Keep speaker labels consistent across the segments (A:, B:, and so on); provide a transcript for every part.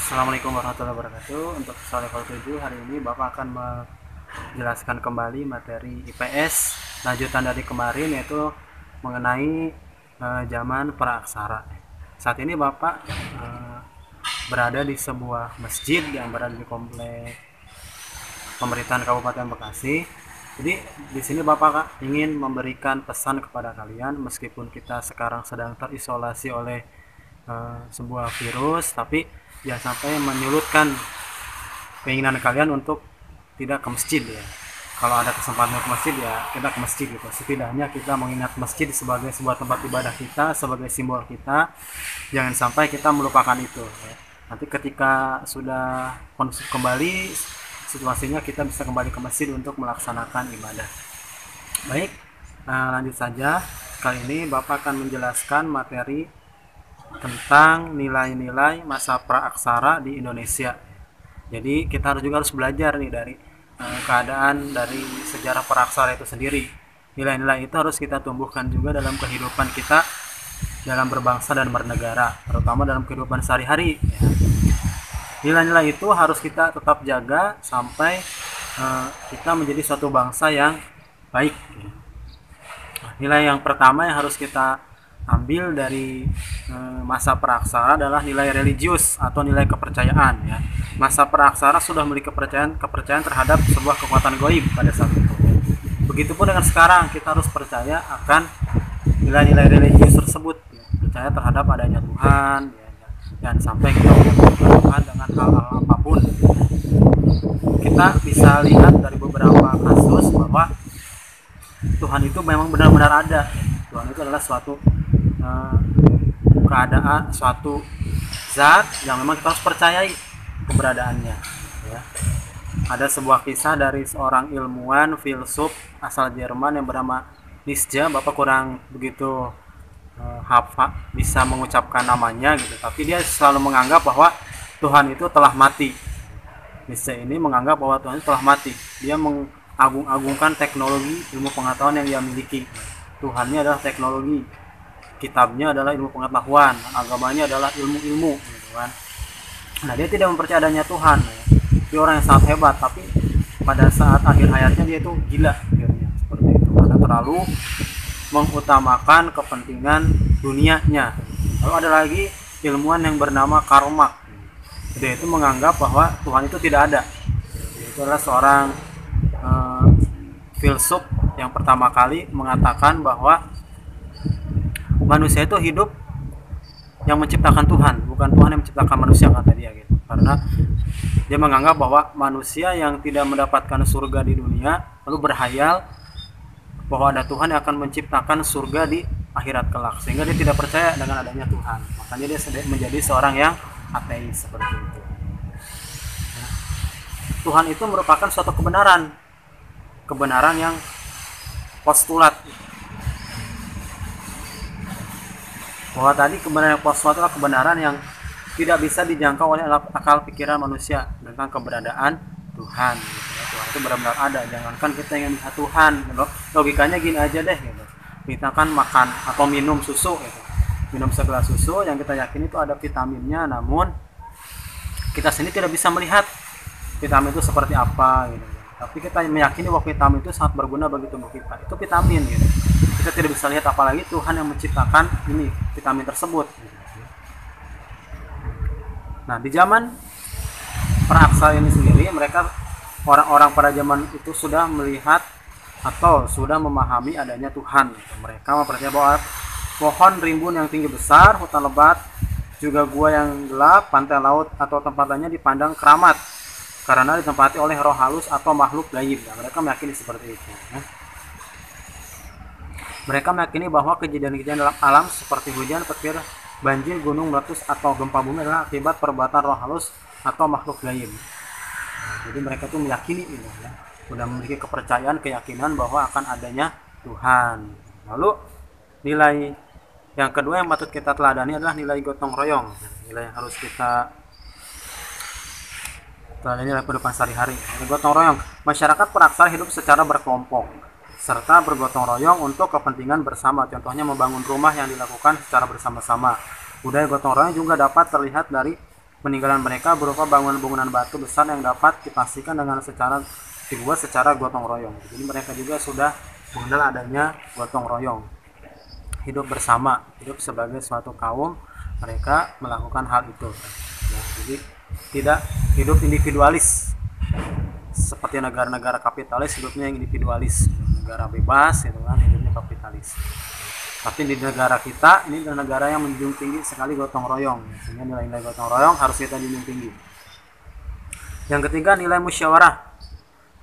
A: Assalamualaikum warahmatullahi wabarakatuh. Untuk soal level 7 hari ini Bapak akan menjelaskan kembali materi IPS lanjutan dari kemarin, yaitu mengenai zaman praaksara. Saat ini Bapak berada di sebuah masjid yang berada di komplek pemerintahan Kabupaten Bekasi. Jadi di sini Bapak ingin memberikan pesan kepada kalian, meskipun kita sekarang sedang terisolasi oleh sebuah virus, tapi jangan sampai menyulutkan keinginan kalian untuk tidak ke masjid ya. Kalau ada kesempatan ke masjid ya kita ke masjid gitu. Setidaknya kita mengingat masjid sebagai sebuah tempat ibadah kita, sebagai simbol kita. Jangan sampai kita melupakan itu ya. Nanti ketika sudah kondusif kembali situasinya, kita bisa kembali ke masjid untuk melaksanakan ibadah. Baik, lanjut saja. Kali ini Bapak akan menjelaskan materi tentang nilai-nilai masa praaksara di Indonesia. Jadi kita juga harus belajar nih dari keadaan dari sejarah praaksara itu sendiri. Nilai-nilai itu harus kita tumbuhkan juga dalam kehidupan kita dalam berbangsa dan bernegara, terutama dalam kehidupan sehari-hari ya. Nilai-nilai itu harus kita tetap jaga sampai kita menjadi suatu bangsa yang baik ya. Nilai yang pertama yang harus kita ambil dari masa praaksara adalah nilai religius atau nilai kepercayaan ya. Masa praaksara sudah memiliki kepercayaan terhadap sebuah kekuatan goib pada saat itu. Begitupun dengan sekarang, kita harus percaya akan nilai-nilai religius tersebut ya. Percaya terhadap adanya Tuhan ya. Dan sampai kita menyembah Tuhan dengan hal-hal apapun. Kita bisa lihat dari beberapa kasus bahwa Tuhan itu memang benar-benar ada. Tuhan itu adalah suatu keadaan, suatu zat yang memang kita harus percayai keberadaannya ya. Ada sebuah kisah dari seorang ilmuwan filsuf asal Jerman yang bernama Nietzsche. Bapak kurang begitu hafal bisa mengucapkan namanya gitu, tapi dia selalu menganggap bahwa Tuhan itu telah mati. Nietzsche ini menganggap bahwa Tuhan itu telah mati. Dia mengagung-agungkan teknologi, ilmu pengetahuan yang dia miliki. Tuhannya adalah teknologi, kitabnya adalah ilmu pengetahuan, agamanya adalah ilmu-ilmu gitu kan. Nah, dia tidak mempercayai adanya Tuhan ya. Dia orang yang sangat hebat, tapi pada saat akhir hayatnya dia itu gila akhirnya, seperti itu, karena terlalu mengutamakan kepentingan dunianya. Lalu ada lagi ilmuwan yang bernama Karl Marx. Dia itu menganggap bahwa Tuhan itu tidak ada. Dia itu adalah seorang filsuf yang pertama kali mengatakan bahwa manusia itu hidup yang menciptakan Tuhan, bukan Tuhan yang menciptakan manusia, kata dia gitu. Karena dia menganggap bahwa manusia yang tidak mendapatkan surga di dunia lalu berhayal bahwa ada Tuhan yang akan menciptakan surga di akhirat kelak, sehingga dia tidak percaya dengan adanya Tuhan. Makanya dia menjadi seorang yang ateis seperti itu. Tuhan itu merupakan suatu kebenaran yang postulat. Bahwa tadi kebenaran yang postulat adalah kebenaran yang tidak bisa dijangkau oleh akal pikiran manusia tentang keberadaan Tuhan gitu ya. Tuhan itu benar-benar ada. Jangankan kita ingin melihat Tuhan gitu. Logikanya gini aja deh gitu. Kita kan makan atau minum susu gitu. Minum segelas susu yang kita yakini itu ada vitaminnya, namun kita sendiri tidak bisa melihat vitamin itu seperti apa gitu. Tapi kita meyakini bahwa vitamin itu sangat berguna bagi tubuh kita. Itu vitamin gitu. Kita tidak bisa lihat, apalagi Tuhan yang menciptakan ini vitamin tersebut gitu. Nah, di zaman praaksara ini sendiri, mereka orang-orang pada zaman itu sudah melihat atau sudah memahami adanya Tuhan. Mereka mempercayai bahwa pohon rimbun yang tinggi besar, hutan lebat, juga gua yang gelap, pantai laut atau tempat lainnya dipandang keramat karena ditempati oleh roh halus atau makhluk gaib. Nah, mereka meyakini seperti itu. Mereka meyakini bahwa kejadian-kejadian dalam alam seperti hujan, petir, banjir, gunung meletus atau gempa bumi adalah akibat perbuatan roh halus atau makhluk gaib. Jadi mereka itu meyakini ini ya. Sudah memiliki keyakinan bahwa akan adanya Tuhan. Lalu nilai yang kedua yang patut kita teladani adalah nilai gotong royong. Nilai yang harus kita teladani dalam kehidupan sehari-hari. Nilai gotong royong. Masyarakat praaksara hidup secara berkelompok serta bergotong royong untuk kepentingan bersama. Contohnya membangun rumah yang dilakukan secara bersama-sama. Budaya gotong royong juga dapat terlihat dari peninggalan mereka berupa bangunan-bangunan batu besar yang dapat dipastikan dibuat secara gotong royong. Jadi mereka juga sudah mengenal adanya gotong royong, hidup bersama, hidup sebagai suatu kaum, mereka melakukan hal itu. Ya, jadi tidak hidup individualis seperti negara-negara kapitalis, hidupnya yang individualis, negara bebas gitu kan, hidupnya kapitalis. Tapi di negara kita ini adalah negara yang menjunjung tinggi sekali gotong royong, sehingga nilai-nilai gotong royong harus kita junjung tinggi. Yang ketiga, nilai musyawarah.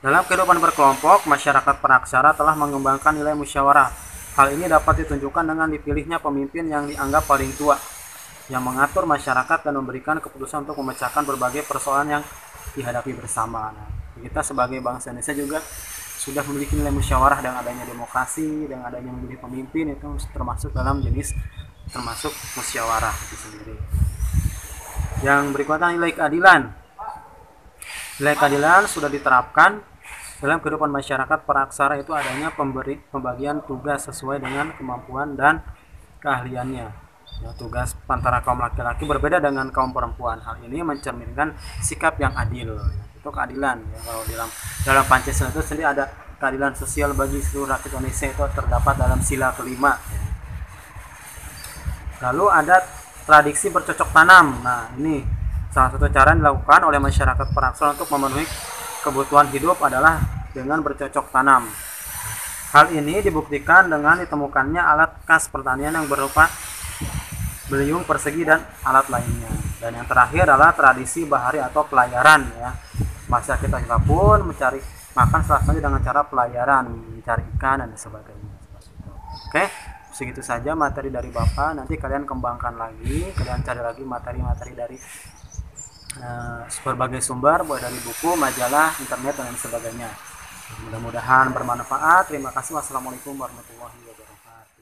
A: Dalam kehidupan berkelompok, masyarakat praksara telah mengembangkan nilai musyawarah. Hal ini dapat ditunjukkan dengan dipilihnya pemimpin yang dianggap paling tua, yang mengatur masyarakat dan memberikan keputusan untuk memecahkan berbagai persoalan yang dihadapi bersama. Nah, kita sebagai bangsa Indonesia juga sudah memiliki nilai musyawarah dengan adanya demokrasi, dengan adanya memilih pemimpin, itu termasuk dalam jenis termasuk musyawarah itu sendiri. Yang berikutnya, nilai keadilan. Nilai keadilan sudah diterapkan dalam kehidupan masyarakat praksara, itu adanya pembagian tugas sesuai dengan kemampuan dan keahliannya. Ya, tugas antara kaum laki-laki berbeda dengan kaum perempuan. Hal ini mencerminkan sikap yang adil. Itu keadilan ya. Kalau dalam Pancasila itu sendiri ada keadilan sosial bagi seluruh rakyat Indonesia, itu terdapat dalam sila kelima ya. Lalu ada tradisi bercocok tanam. Nah, ini salah satu cara yang dilakukan oleh masyarakat praksara untuk memenuhi kebutuhan hidup adalah dengan bercocok tanam. Hal ini dibuktikan dengan ditemukannya alat khas pertanian yang berupa beliung persegi dan alat lainnya. Dan yang terakhir adalah tradisi bahari atau pelayaran ya. Masyarakat kita pun mencari makan salah satunya dengan cara pelayaran, mencari ikan dan sebagainya. Oke, segitu saja materi dari Bapak. Nanti kalian kembangkan lagi, kalian cari lagi materi-materi dari berbagai sumber, mulai dari buku, majalah, internet dan sebagainya. Mudah-mudahan bermanfaat. Terima kasih. Wassalamualaikum warahmatullahi wabarakatuh.